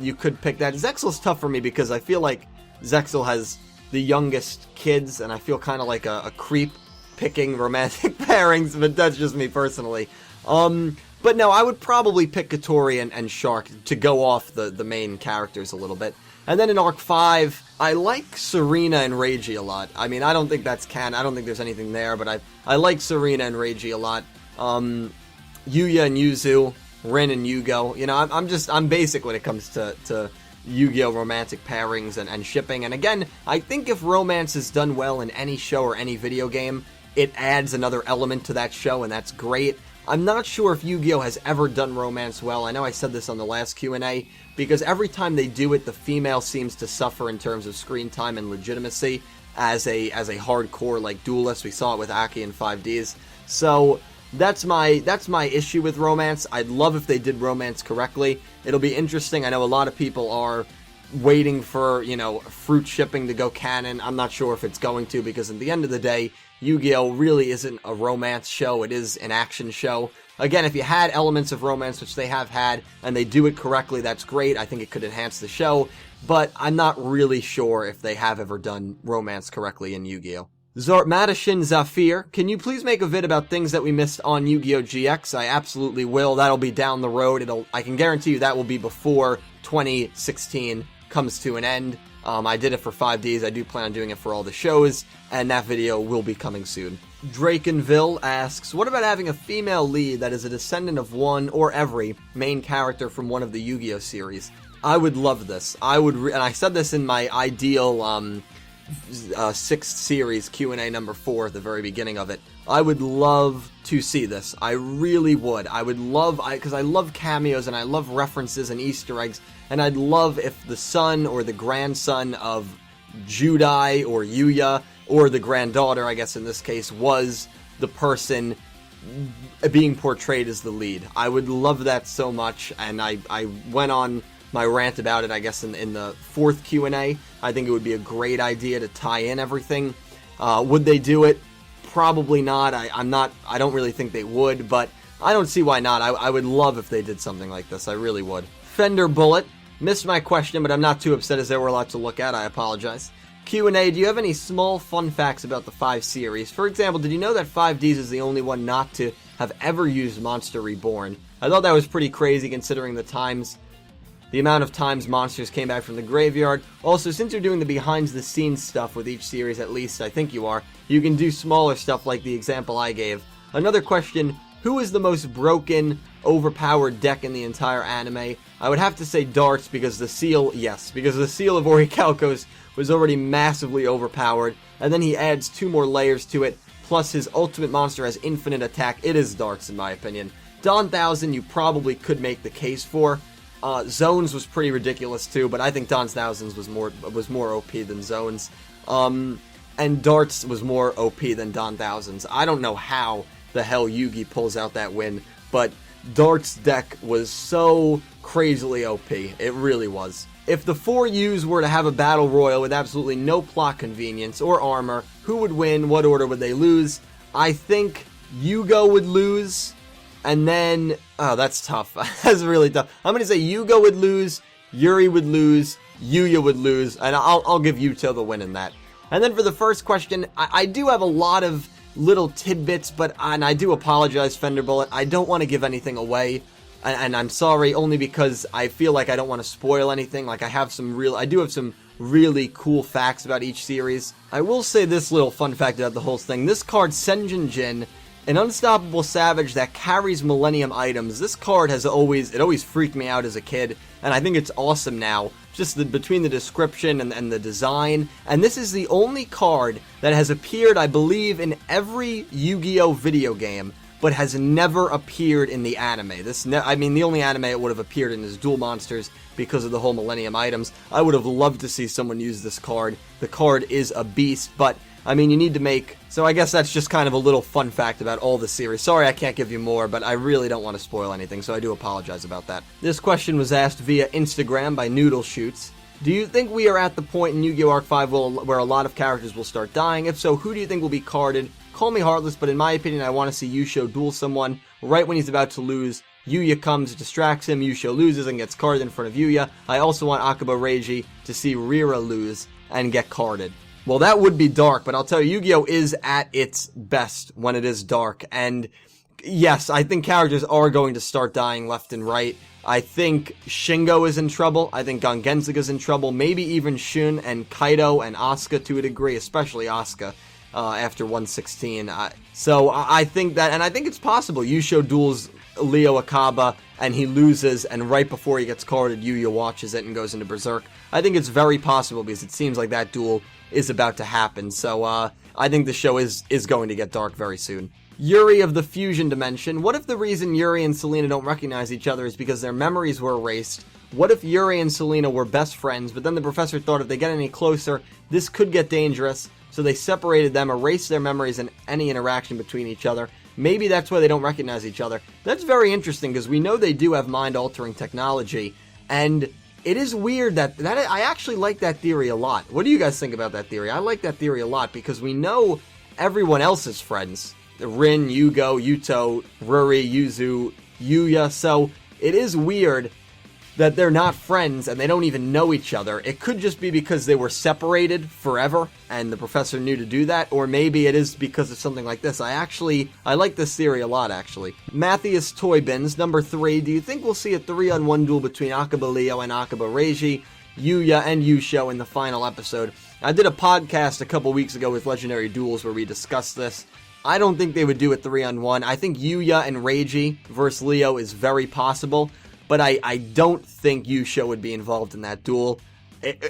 you could pick that. Zexal's tough for me because I feel like Zexal has the youngest kids, and I feel kind of like a creep picking romantic pairings, but that's just me personally. But no, I would probably pick Katori and Shark to go off the main characters a little bit. And then in Arc 5, I like Serena and Reiji a lot. I mean, I don't think that's canon. I don't think there's anything there, but I like Serena and Reiji a lot. Yuya and Yuzu, Rin and Yugioh. You know, I'm basic when it comes to Yu-Gi-Oh! Romantic pairings and shipping. And again, I think if romance is done well in any show or any video game, it adds another element to that show, and that's great. I'm not sure if Yu-Gi-Oh! Has ever done romance well. I know I said this on the last Q&A, because every time they do it, the female seems to suffer in terms of screen time and legitimacy as a hardcore, like, duelist. We saw it with Aki and 5Ds. So that's my issue with romance. I'd love if they did romance correctly. It'll be interesting. I know a lot of people are waiting for, you know, fruit shipping to go canon. I'm not sure if it's going to, because at the end of the day, Yu-Gi-Oh! Really isn't a romance show, it is an action show. Again, if you had elements of romance, which they have had, and they do it correctly, that's great. I think it could enhance the show, but I'm not really sure if they have ever done romance correctly in Yu-Gi-Oh! Madishin Zafir, can you please make a vid about things that we missed on Yu-Gi-Oh! GX? I absolutely will. That'll be down the road. I can guarantee you that will be before 2016 comes to an end. I did it for 5Ds, I do plan on doing it for all the shows, and that video will be coming soon. Drakenville asks, what about having a female lead that is a descendant of one or every main character from one of the Yu-Gi-Oh! Series? I would love this. And I said this in my ideal 6th series Q&A number 4 at the very beginning of it. I would love to see this. I really would. I would love, because I love cameos and I love references and Easter eggs, and I'd love if the son or the grandson of Judai or Yuya, or the granddaughter, I guess in this case, was the person being portrayed as the lead. I would love that so much, and I went on my rant about it, I guess, in the 4th Q&A. I think it would be a great idea to tie in everything. Would they do it? Probably not. I don't really think they would, but I don't see why not. I would love if they did something like this. I really would. Fender Bullet. Missed my question, but I'm not too upset as there were a lot to look at. I apologize. Q&A, do you have any small fun facts about the 5 series? For example, did you know that 5Ds is the only one not to have ever used Monster Reborn? I thought that was pretty crazy considering the amount of times monsters came back from the graveyard. Also, since you're doing the behind-the-scenes stuff with each series, at least I think you are, you can do smaller stuff like the example I gave. Another question, who is the most broken, overpowered deck in the entire anime? I would have to say Darts, because the seal, yes, because the seal of Orichalcos was already massively overpowered, and then he adds 2 more layers to it, plus his ultimate monster has infinite attack. It is Darts, in my opinion. Dawn 1000 you probably could make the case for. Zones was pretty ridiculous too, but I think Dawn 1000s was more OP than Zones. And Darts was more OP than Dawn 1000s. I don't know how the hell Yugi pulls out that win, but Darts' deck was so crazily OP. It really was. If the 4 U's were to have a battle royal with absolutely no plot convenience or armor, who would win? What order would they lose? I think Yugioh would lose, and then... Oh, that's tough. That's really tough. I'm going to say Yugioh would lose, Yuri would lose, Yuya would lose, and I'll give Yuto the win in that. And then for the first question, I do have a lot of little tidbits, and I do apologize, Fender Bullet. I don't want to give anything away. And I'm sorry, only because I feel like I don't want to spoil anything. Like, I do have some really cool facts about each series. I will say this little fun fact about the whole thing. This card, Senjin Jin, an unstoppable savage that carries Millennium items. This card always freaked me out as a kid, and I think it's awesome now. Just between the description and the design. And this is the only card that has appeared, I believe, in every Yu-Gi-Oh! Video game, but has never appeared in the anime. The only anime it would have appeared in is Duel Monsters because of the whole Millennium items. I would have loved to see someone use this card. The card is a beast, but, you need to make... So I guess that's just kind of a little fun fact about all the series. Sorry I can't give you more, but I really don't want to spoil anything, so I do apologize about that. This question was asked via Instagram by Noodle Shoots. Do you think we are at the point in Yu-Gi-Oh! Arc 5 where a lot of characters will start dying? If so, who do you think will be carded? Call me heartless, but in my opinion, I want to see Yugioh duel someone. Right when he's about to lose, Yuya comes, distracts him, Yugioh loses and gets carded in front of Yuya. I also want Akiba Reiji to see Rira lose and get carded. Well, that would be dark, but I'll tell you, Yu-Gi-Oh! Is at its best when it is dark. And yes, I think characters are going to start dying left and right. I think Shingo is in trouble. I think Gangensuga's in trouble. Maybe even Shun and Kaito and Asuka to a degree, especially Asuka. After 116. So I think that, and I think it's possible. Yugioh duels Leo Akaba, and he loses, and right before he gets carded, Yuya watches it and goes into Berserk. I think it's very possible because it seems like that duel is about to happen. So I think the show is going to get dark very soon. Yuri of the Fusion Dimension. What if the reason Yuri and Selena don't recognize each other is because their memories were erased? What if Yuri and Selena were best friends, but then the professor thought if they get any closer, this could get dangerous? So they separated them, erased their memories and any interaction between each other. Maybe that's why they don't recognize each other. That's very interesting because we know they do have mind-altering technology. And it is weird that I actually like that theory a lot. What do you guys think about that theory? I like that theory a lot because we know everyone else is friends. Rin, Yugioh, Yuto, Ruri, Yuzu, Yuya. So it is weird that they're not friends and they don't even know each other. It could just be because they were separated forever and the professor knew to do that, or maybe it is because of something like this. I like this theory a lot, actually. Matthias Toy Bins, number 3. Do you think we'll see a 3-on-1 duel between Akiba Leo and Akiba Reiji, Yuya, and Yugioh in the final episode? I did a podcast a couple weeks ago with Legendary Duels where we discussed this. I don't think they would do a 3-on-1. I think Yuya and Reiji versus Leo is very possible. But I don't think Yugioh would be involved in that duel.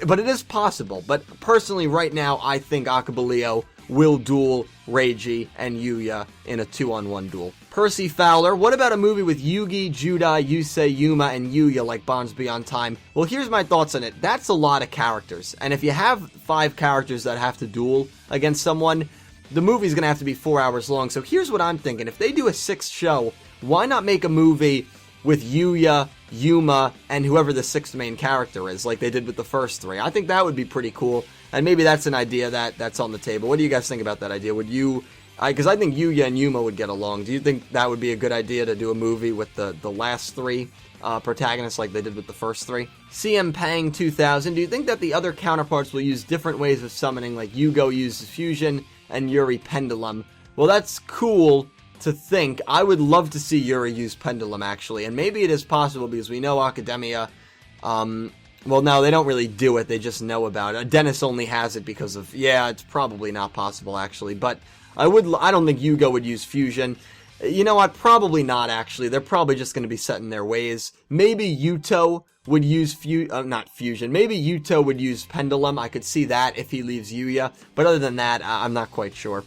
But it is possible. But personally, right now, I think Akiba Leo will duel Reiji and Yuya in a 2-on-1 duel. Percy Fowler, what about a movie with Yugi, Judai, Yusei, Yuma, and Yuya like Bonds Beyond Time? Well, here's my thoughts on it. That's a lot of characters. And if you have 5 characters that have to duel against someone, the movie's going to have to be 4 hours long. So here's what I'm thinking. If they do a 6th show, why not make a movie with Yuya, Yuma, and whoever the 6th main character is, like they did with the first 3. I think that would be pretty cool, and maybe that's an idea that's on the table. What do you guys think about that idea? Would you... Because I think Yuya and Yuma would get along. Do you think that would be a good idea to do a movie with the last 3 protagonists like they did with the first 3? CM Pang 2000, do you think that the other counterparts will use different ways of summoning, like Yugioh uses Fusion and Yuri Pendulum? Well, that's cool to think. I would love to see Yuri use Pendulum, actually, and maybe it is possible because we know Academia, well, no, they don't really do it, they just know about it. Dennis only has it because of, yeah, it's probably not possible, actually, but I don't think Yugioh would use Fusion. You know what, probably not, actually. They're probably just going to be set in their ways. Maybe Yuto would use not Fusion, maybe Yuto would use Pendulum. I could see that if he leaves Yuya, but other than that, I'm not quite sure.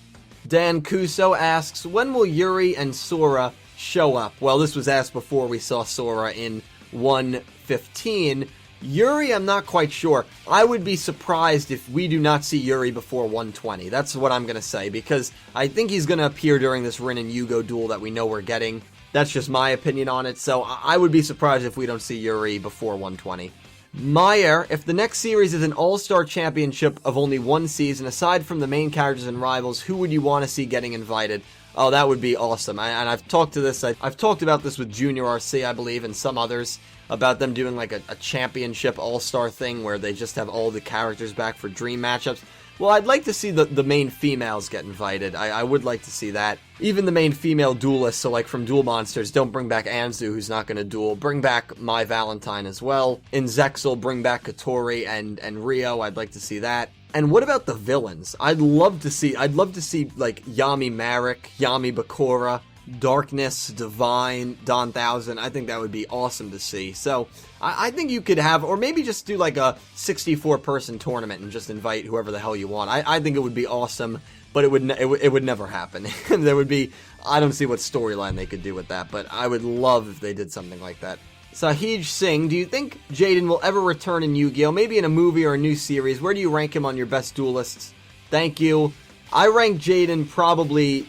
Dan Kuso asks, when will Yuri and Sora show up? Well, this was asked before we saw Sora in 115. Yuri, I'm not quite sure. I would be surprised if we do not see Yuri before 120. That's what I'm going to say, because I think he's going to appear during this Rin and Yugioh duel that we know we're getting. That's just my opinion on it, so I would be surprised if we don't see Yuri before 120. Meyer, if the next series is an all-star championship of only one season, aside from the main characters and rivals, who would you want to see getting invited? Oh, that would be awesome. And I've talked to this, I've talked about this with Junior RC, I believe, and some others, about them doing like a championship all-star thing where they just have all the characters back for dream matchups. Well, I'd like to see the main females get invited. I would like to see that. Even the main female duelists, so like from Duel Monsters, don't bring back Anzu, who's not going to duel. Bring back My Valentine as well. In Zexal, bring back Katori and Rio. I'd like to see that. And what about the villains? I'd love to see like Yami Marek, Yami Bakura, Darkness, Divine, Don Thousand. I think that would be awesome to see. So I think you could have, or maybe just do like a 64-person tournament and just invite whoever the hell you want. I think it would be awesome, but it would never happen. There would be, I don't see what storyline they could do with that, but I would love if they did something like that. Sahij Singh, do you think Jaden will ever return in Yu-Gi-Oh? Maybe in a movie or a new series? Where do you rank him on your best duelists? Thank you. I rank Jaden probably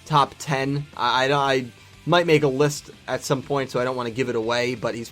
top 10. I might make a list at some point, so I don't want to give it away, but he's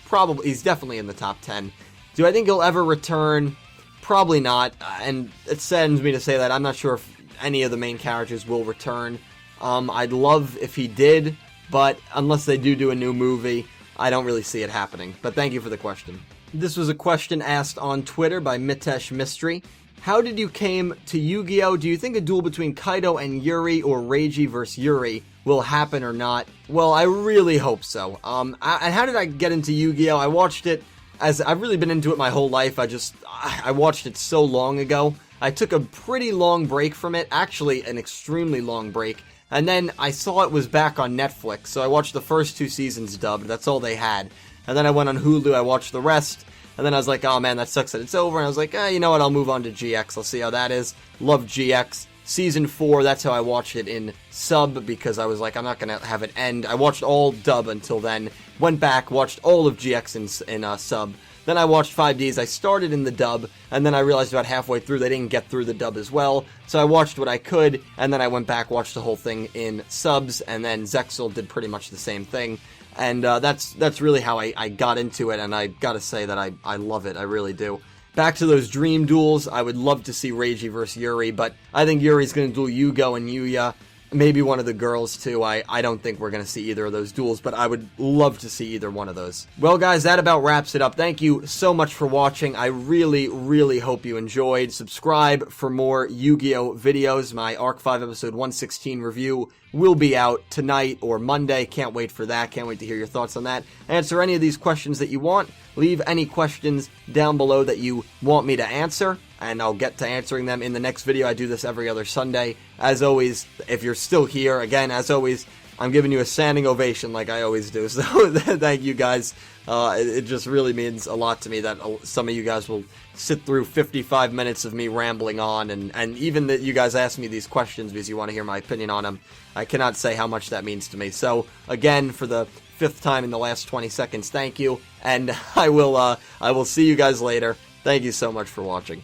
definitely in the top 10. Do I think he'll ever return? Probably not, and it saddens me to say that. I'm not sure if any of the main characters will return. I'd love if he did, but unless they do a new movie, I don't really see it happening. But thank you for the question. This was a question asked on Twitter by Mitesh Mystery. How did you came to Yu-Gi-Oh? Do you think a duel between Kaito and Yuri or Reiji vs. Yuri will happen or not? Well, I really hope so. And how did I get into Yu-Gi-Oh? I watched it as I've really been into it my whole life. I watched it so long ago. I took a pretty long break from it, actually an extremely long break. And then I saw it was back on Netflix, so I watched the first 2 seasons dubbed. That's all they had. And then I went on Hulu, I watched the rest. And then I was like, oh man, that sucks that it's over. And I was like, you know what, I'll move on to GX. I'll see how that is. Love GX. Season 4, that's how I watched it in sub, because I was like, I'm not going to have it end. I watched all dub until then. Went back, watched all of GX in sub. Then I watched 5Ds. I started in the dub, and then I realized about halfway through they didn't get through the dub as well. So I watched what I could, and then I went back, watched the whole thing in subs, and then Zexal did pretty much the same thing. And that's really how I got into it, and I gotta say that I love it. I really do. Back to those dream duels, I would love to see Reiji versus Yuri, but I think Yuri's going to duel Yugioh and Yuya. Maybe one of the girls, too. I don't think we're going to see either of those duels, but I would love to see either one of those. Well, guys, that about wraps it up. Thank you so much for watching. I really, really hope you enjoyed. Subscribe for more Yu-Gi-Oh! Videos. My Arc 5 Episode 116 review will be out tonight or Monday. Can't wait for that. Can't wait to hear your thoughts on that. Answer any of these questions that you want. Leave any questions down below that you want me to answer, and I'll get to answering them in the next video. I do this every other Sunday. As always, if you're still here, again, as always, I'm giving you a standing ovation like I always do. So thank you guys. It just really means a lot to me that some of you guys will sit through 55 minutes of me rambling on, and even that you guys ask me these questions because you want to hear my opinion on them. I cannot say how much that means to me. So again, for the 5th time in the last 20 seconds, thank you, and I will see you guys later. Thank you so much for watching.